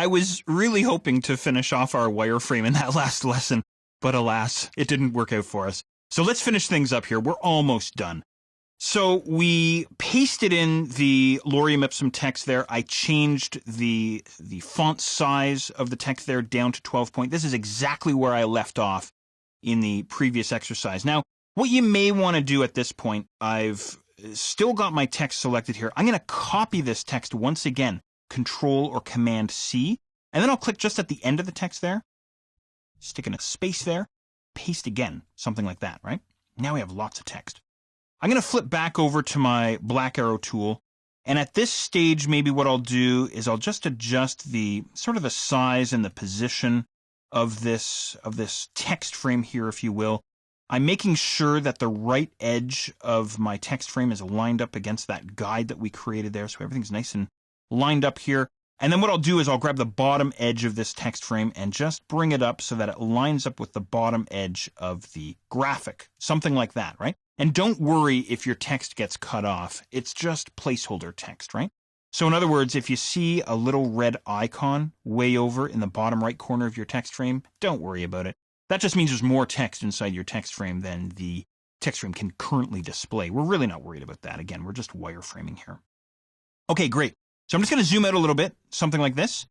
I was really hoping to finish off our wireframe in that last lesson, but alas, it didn't work out for us. So let's finish things up here. We're almost done. So we pasted in the lorem ipsum text there. I changed the font size of the text there down to 12 point. This is exactly where I left off in the previous exercise. Now, what you may want to do at this point, I've still got my text selected here. I'm going to copy this text once again, Control or Command C, and then I'll click just at the end of the text there, stick in a space there, paste again, something like that, right? Now we have lots of text. I'm going to flip back over to my black arrow tool, and at this stage, maybe what I'll do is I'll just adjust the sort of the size and the position of this text frame here, if you will. I'm making sure that the right edge of my text frame is lined up against that guide that we created there, so everything's nice and lined up here. And then what I'll do is I'll grab the bottom edge of this text frame and just bring it up so that it lines up with the bottom edge of the graphic, something like that, right? And don't worry if your text gets cut off. It's just placeholder text, right? So in other words, if you see a little red icon way over in the bottom right corner of your text frame, don't worry about it. That just means there's more text inside your text frame than the text frame can currently display. We're really not worried about that. Again, we're just wireframing here. Okay, great. So I'm just going to zoom out a little bit, something like this.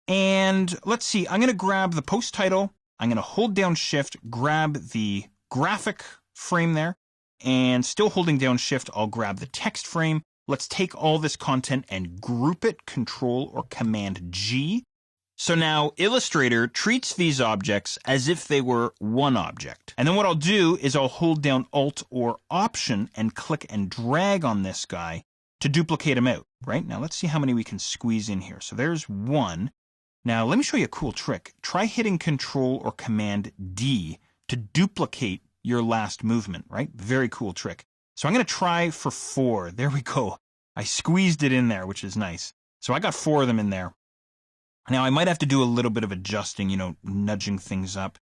And let's see, I'm going to grab the post title. I'm going to hold down Shift, grab the graphic frame there, and still holding down Shift, I'll grab the text frame. Let's take all this content and group it, Control or Command G. So now Illustrator treats these objects as if they were one object. And then what I'll do is I'll hold down Alt or Option and click and drag on this guy to duplicate them out, right? Now let's see how many we can squeeze in here. So there's one. Now let me show you a cool trick. Try hitting Control or Command D to duplicate your last movement, right? Very cool trick. So I'm going to try for 4. There we go. I squeezed it in there, which is nice. So I got 4 of them in there. Now I might have to do a little bit of adjusting, nudging things up,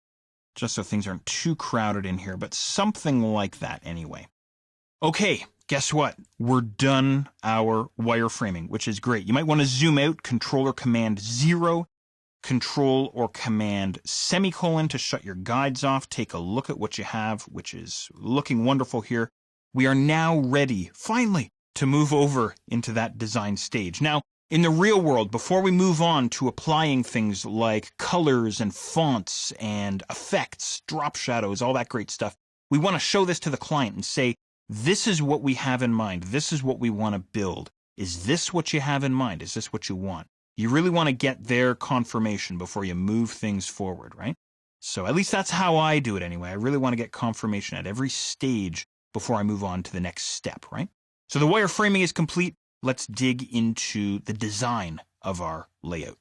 just so things aren't too crowded in here, but something like that anyway. Okay, guess what? We're done our wireframing, which is great. You might want to zoom out, Control or Command 0, Control or Command semicolon to shut your guides off. Take a look at what you have, which is looking wonderful here. We are now ready, finally, to move over into that design stage. Now, in the real world, before we move on to applying things like colors and fonts and effects, drop shadows, all that great stuff, we want to show this to the client and say, this is what we have in mind. This is what we want to build. Is this what you have in mind? Is this what you want? You really want to get their confirmation before you move things forward, right? So at least that's how I do it anyway. I really want to get confirmation at every stage before I move on to the next step, right? So the wireframing is complete. Let's dig into the design of our layout.